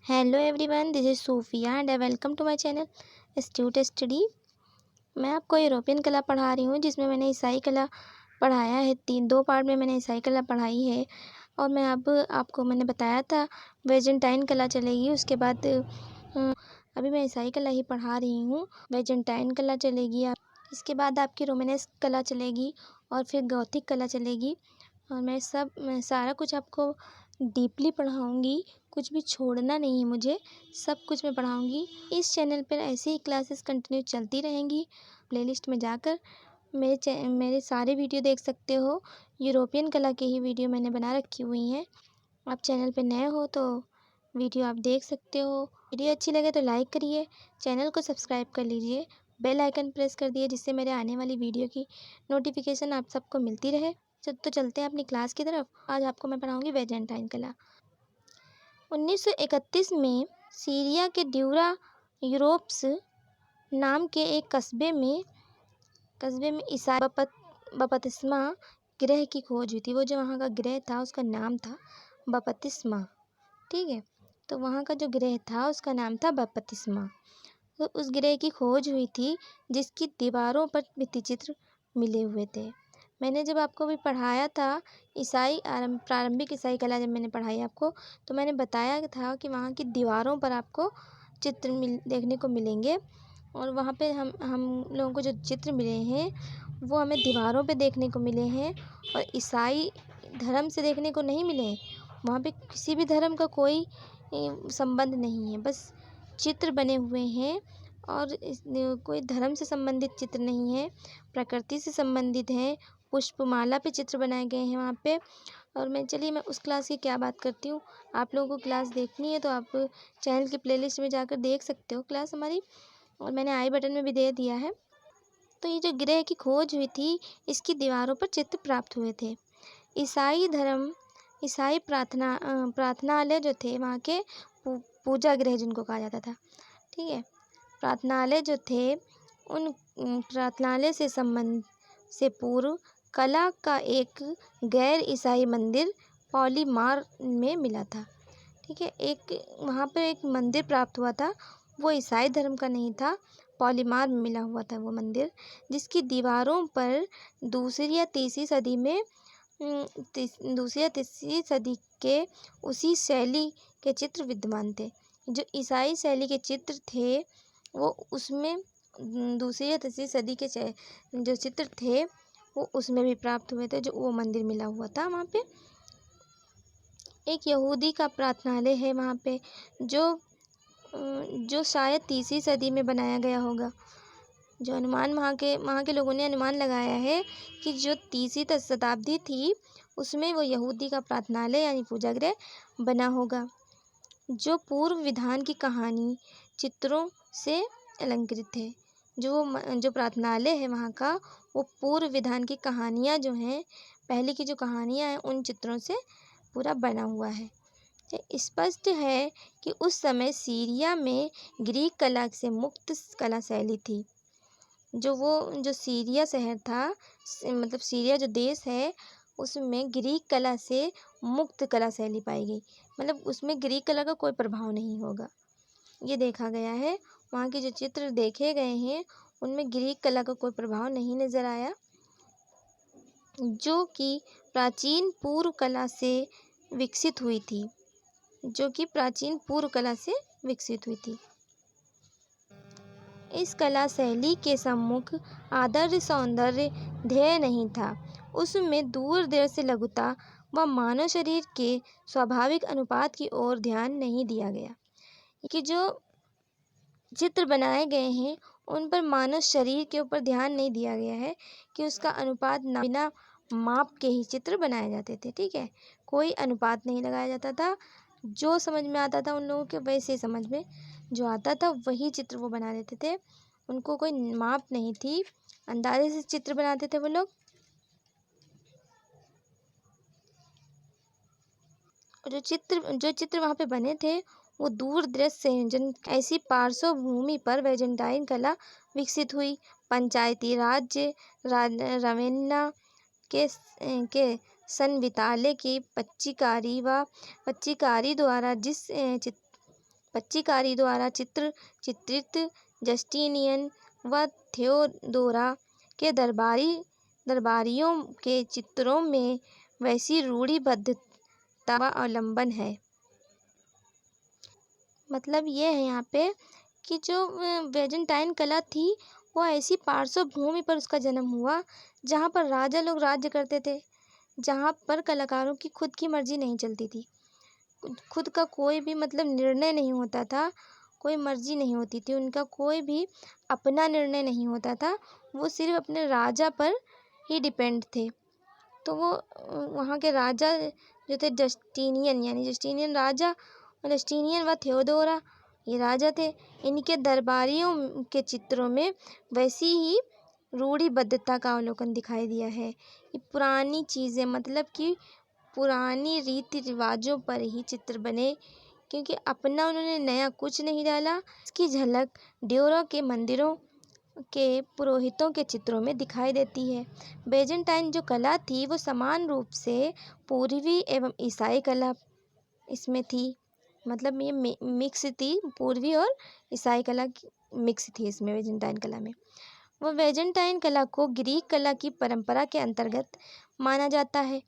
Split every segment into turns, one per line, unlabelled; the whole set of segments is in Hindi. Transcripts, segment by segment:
Hello everyone, this is Sufia and I welcome to my channel astute study. मैं आपको यूरोपियन कला पढ़ा रही हूँ, जिसमें मैंने ईसाई कला पढ़ाया है। दो पार्ट में मैंने ईसाई कला पढ़ाई है। और मैं अब आपको मैंने बताया था वेजेंटाइन कला चलेगी। उसके बाद अभी मैं ईसाई कला ही पढ़ा रही हूँ। वेजेंटाइन कला चलेगी, आप इसके बाद आपकी रोमानेस्क कला चलेगी और फिर गॉथिक कला चलेगी। और मैं सारा कुछ आपको डीपली पढ़ाऊँगी, कुछ भी छोड़ना नहीं है मुझे, सब कुछ मैं पढ़ाऊँगी। इस चैनल पर ऐसे ही क्लासेस कंटिन्यू चलती रहेंगी। प्लेलिस्ट में जाकर मेरे सारे वीडियो देख सकते हो। यूरोपियन कला के ही वीडियो मैंने बना रखी हुई हैं। आप चैनल पे नए हो तो वीडियो आप देख सकते हो। वीडियो अच्छी लगे तो लाइक करिए, चैनल को सब्सक्राइब कर लीजिए, बेल आइकन प्रेस कर दिए, जिससे मेरे आने वाली वीडियो की नोटिफिकेशन आप सबको मिलती रहे। तो चलते हैं अपनी क्लास की तरफ। आज आपको मैं पढ़ाऊँगी वेजेंटाइन कला। 1931 में सीरिया के ड्यूरा यूरोप्स नाम के एक कस्बे में ईसाई बपतिस्मा ग्रह की खोज हुई थी। वो जो वहाँ का ग्रह था उसका नाम था बपतिस्मा। ठीक है, तो वहाँ का जो ग्रह था उसका नाम था बपतिस्मा। तो उस ग्रह की खोज हुई थी, जिसकी दीवारों पर भित्तिचित्र मिले हुए थे। मैंने जब आपको भी पढ़ाया था प्रारंभिक ईसाई कला, जब मैंने पढ़ाई आपको, तो मैंने बताया था कि वहाँ की दीवारों पर आपको चित्र देखने को मिलेंगे। और वहाँ पे हम लोगों को जो चित्र मिले हैं वो हमें दीवारों पे देखने को मिले हैं, और ईसाई धर्म से देखने को नहीं मिले हैं। वहाँ पे किसी भी धर्म का कोई संबंध नहीं है, बस चित्र बने हुए हैं। और कोई धर्म से संबंधित चित्र नहीं है, प्रकृति से संबंधित है। पुष्पमाला पे चित्र बनाए गए हैं वहाँ पे। और मैं उस क्लास की क्या बात करती हूँ। आप लोगों को क्लास देखनी है तो आप चैनल की प्लेलिस्ट में जाकर देख सकते हो क्लास हमारी, और मैंने आई बटन में भी दे दिया है। तो ये जो ग्रह की खोज हुई थी, इसकी दीवारों पर चित्र प्राप्त हुए थे। ईसाई प्रार्थनालय जो थे वहाँ के पूजा गृह जिनको कहा जाता था। ठीक है, प्रार्थनालय जो थे, उन प्रार्थनालय से पूर्व कला का एक गैर ईसाई मंदिर पॉलीमार में मिला था। ठीक है, एक वहाँ पर एक मंदिर प्राप्त हुआ था, वो ईसाई धर्म का नहीं था, पॉलीमार में मिला हुआ था वो मंदिर, जिसकी दीवारों पर दूसरी या तीसरी सदी में दूसरी या तीसरी सदी के उसी शैली के चित्र विद्यमान थे। जो ईसाई शैली के चित्र थे वो उसमें दूसरी या तीसरी सदी के जो चित्र थे वो उसमें भी प्राप्त हुए थे, जो वो मंदिर मिला हुआ था वहाँ पे। एक यहूदी का प्रार्थनालय है वहाँ पे, जो शायद तीसरी सदी में बनाया गया होगा। जो अनुमान वहाँ के लोगों ने अनुमान लगाया है कि जो तीसरी शताब्दी थी उसमें वो यहूदी का प्रार्थनालय यानी पूजा गृह बना होगा, जो पूर्व विधान की कहानी चित्रों से अलंकृत है। जो प्रार्थनालय है वहाँ का, वो पूर्व विधान की कहानियाँ जो हैं, पहले की जो कहानियाँ हैं, उन चित्रों से पूरा बना हुआ है। स्पष्ट है कि उस समय सीरिया में ग्रीक कला से मुक्त कला शैली थी। जो सीरिया शहर था, मतलब सीरिया जो देश है, उसमें ग्रीक कला से मुक्त कला शैली पाई गई। मतलब उसमें ग्रीक कला का कोई प्रभाव नहीं होगा, ये देखा गया है। वहाँ के जो चित्र देखे गए हैं उनमें ग्रीक कला का कोई प्रभाव नहीं नज़र आया, जो कि प्राचीन पूर्व कला से विकसित हुई थी। इस कला शैली के सम्मुख आदर्श सौंदर्य ध्येय नहीं था। उसमें दूरदर्शी लघुता व मानव शरीर के स्वाभाविक अनुपात की ओर ध्यान नहीं दिया गया। कि जो चित्र बनाए गए हैं उन पर मानव शरीर के ऊपर ध्यान नहीं दिया गया है, कि उसका अनुपात बिना माप के ही चित्र बनाए जाते थे। ठीक है, कोई अनुपात नहीं लगाया जाता था। जो समझ में आता था उन लोगों के, वैसे समझ में जो आता था वही चित्र वो बना देते थे। उनको कोई माप नहीं थी, अंदाजे से चित्र बनाते थे वो लोग। और जो चित्र वहाँ पे बने थे वो दूर दृश्य संयोजन, ऐसी पार्श्वभूमि पर वेजेंटाइन कला विकसित हुई। पंचायती राज्य रवेन्ना के संवितालय की पच्चीकारी द्वारा पच्चीकारी द्वारा चित्रित जस्टिनियन व थियोडोरा के दरबारियों के चित्रों में वैसी रूढ़िबद्धता का अवलंबन है। मतलब ये है यहाँ पे कि जो बैजेंटाइन कला थी वो ऐसी पार्श्वभूमि पर उसका जन्म हुआ जहाँ पर राजा लोग राज्य करते थे, जहाँ पर कलाकारों की खुद की मर्जी नहीं चलती थी, खुद का कोई भी मतलब निर्णय नहीं होता था, कोई मर्जी नहीं होती थी, उनका कोई भी अपना निर्णय नहीं होता था, वो सिर्फ अपने राजा पर ही डिपेंड थे। तो वो वहाँ के राजा जो थे जस्टिनियन राजा, जस्टिनियन व थियोडोरा ये राजा थे। इनके दरबारियों के चित्रों में वैसी ही रूढ़िबद्धता का अवलोकन दिखाई दिया है। ये पुरानी चीज़ें मतलब कि पुरानी रीति रिवाजों पर ही चित्र बने, क्योंकि अपना उन्होंने नया कुछ नहीं डाला। इसकी झलक ड्यूरो के मंदिरों के पुरोहितों के चित्रों में दिखाई देती है। बैजेंटाइन जो कला थी वो समान रूप से पूर्वी एवं ईसाई कला इसमें थी, मतलब ये मिक्स थी, पूर्वी और ईसाई कला की मिक्स थी इसमें बैजेंटाइन कला में। वह बैजेंटाइन कला को ग्रीक कला की परंपरा के अंतर्गत माना जाता है।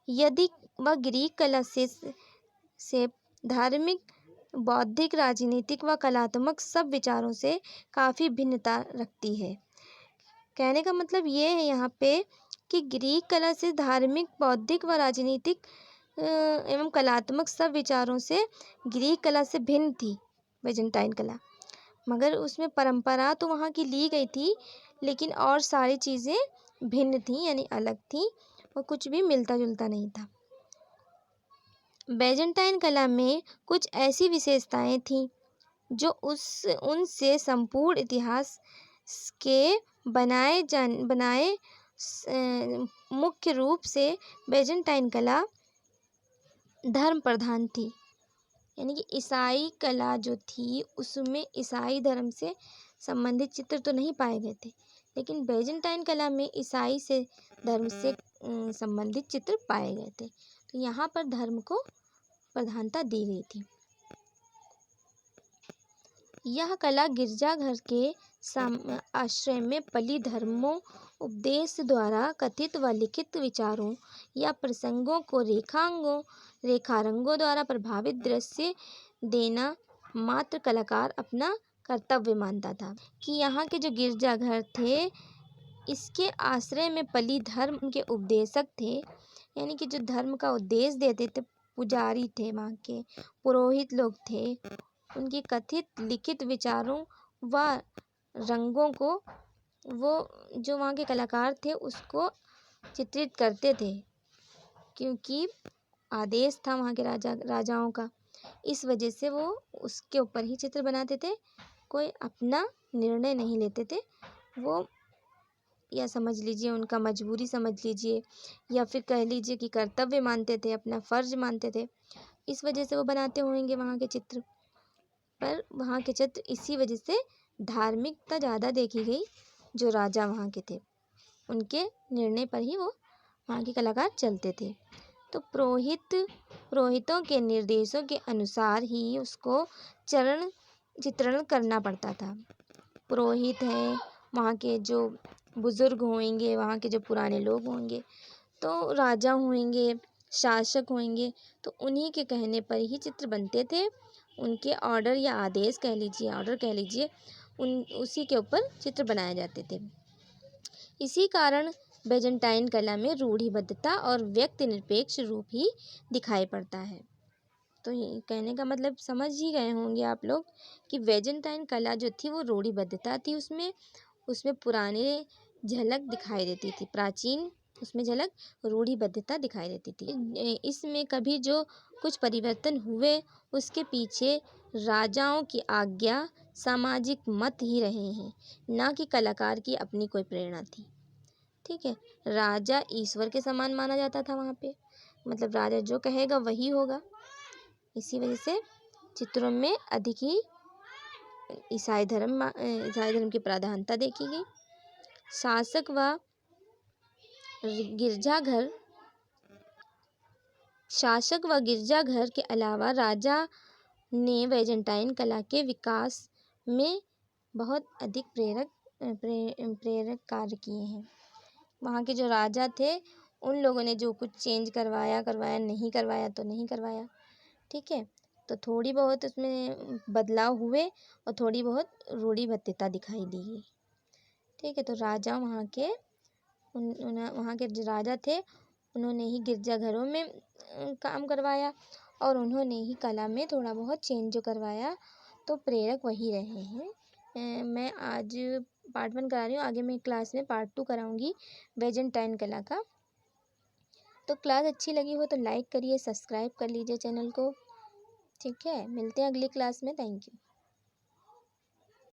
यदि वह ग्रीक कला से धार्मिक, बौद्धिक, राजनीतिक व कलात्मक सब विचारों से काफ़ी भिन्नता रखती है। कहने का मतलब ये है यहाँ पे कि ग्रीक कला से धार्मिक, बौद्धिक व राजनीतिक एवं कलात्मक सब विचारों से ग्रीक कला से भिन्न थी बैजेंटाइन कला, मगर उसमें परंपरा तो वहाँ की ली गई थी, लेकिन और सारी चीज़ें भिन्न थी, यानी अलग थी, और कुछ भी मिलता जुलता नहीं था। बैजेंटाइन कला में कुछ ऐसी विशेषताएं थीं जो उनसे संपूर्ण इतिहास के बनाए मुख्य रूप से बैजेंटाइन कला धर्म प्रधान थी, यानी कि ईसाई कला जो थी उसमें ईसाई धर्म से संबंधित चित्र तो नहीं पाए गए थे, लेकिन बैजेंटाइन कला में ईसाई से धर्म से संबंधित चित्र पाए गए थे। तो यहाँ पर धर्म को प्रधानता दी गई थी। यह कला गिरजाघर के आश्रय में पली धर्मों उपदेश द्वारा कथित व लिखित विचारों या प्रसंगों को रेखारंगों द्वारा प्रभावित दृश्य देना मात्र कलाकार अपना कर्तव्य मानता था। कि यहाँ के जो गिरजाघर थे इसके आश्रय में पली धर्म के उपदेशक थे, यानी कि जो धर्म का उपदेश देते थे, पुजारी थे, वहाँ के पुरोहित लोग थे, उनकी कथित लिखित विचारों व रंगों को वो जो वहाँ के कलाकार थे उसको चित्रित करते थे, क्योंकि आदेश था वहाँ के राजाओं का। इस वजह से वो उसके ऊपर ही चित्र बनाते थे, कोई अपना निर्णय नहीं लेते थे। वो या समझ लीजिए उनका मजबूरी समझ लीजिए, या फिर कह लीजिए कि कर्तव्य मानते थे, अपना फर्ज मानते थे, इस वजह से वो बनाते होंगे वहाँ के चित्र। पर वहाँ के चित्र इसी वजह से धार्मिकता ज़्यादा देखी गई, जो राजा वहाँ के थे उनके निर्णय पर ही वो वहाँ के कलाकार चलते थे। तो पुरोहितों के निर्देशों के अनुसार ही उसको चित्रण करना पड़ता था। पुरोहित हैं, वहाँ के जो बुजुर्ग होंगे, वहाँ के जो पुराने लोग होंगे, तो राजा होंगे, शासक होंगे, तो उन्हीं के कहने पर ही चित्र बनते थे। उनके ऑर्डर या आदेश कह लीजिए, उसी के ऊपर चित्र बनाए जाते थे। इसी कारण बैजेंटाइन कला में रूढ़िबद्धता और व्यक्ति निरपेक्ष रूप ही दिखाई पड़ता है। तो ये कहने का मतलब समझ ही गए होंगे आप लोग कि बैजेंटाइन कला जो थी वो रूढ़िबद्धता थी, उसमें पुराने झलक दिखाई देती थी, प्राचीन उसमें झलक रूढ़िबद्धता दिखाई देती थी। इसमें कभी जो कुछ परिवर्तन हुए उसके पीछे राजाओं की आज्ञा, सामाजिक मत ही रहे हैं, ना कि कलाकार की अपनी कोई प्रेरणा थी। ठीक है, राजा ईश्वर के समान माना जाता था वहाँ पे, मतलब राजा जो कहेगा वही होगा। इसी वजह से चित्रों में अधिक ही ईसाई धर्म की प्रधानता देखी गई। शासक व गिरजाघर के अलावा राजा ने बैजेंटाइन कला के विकास में बहुत अधिक प्रेरक कार्य किए हैं। वहाँ के जो राजा थे उन लोगों ने जो कुछ चेंज करवाया नहीं करवाया तो नहीं करवाया, ठीक है। तो थोड़ी बहुत उसमें बदलाव हुए और थोड़ी बहुत रूढ़िबद्धता दिखाई दी, ठीक है। तो राजा वहाँ के वहाँ के जो राजा थे उन्होंने ही गिरजाघरों में काम करवाया और उन्होंने ही कला में थोड़ा बहुत चेंज जो करवाया, तो प्रेरक वही रहे हैं। मैं आज पार्ट 1 करा रही हूँ, आगे मैं क्लास में पार्ट 2 कराऊँगी बैजेंटाइन कला का। तो क्लास अच्छी लगी हो तो लाइक करिए, सब्सक्राइब कर लीजिए चैनल को, ठीक है। मिलते हैं अगली क्लास में। Thank you.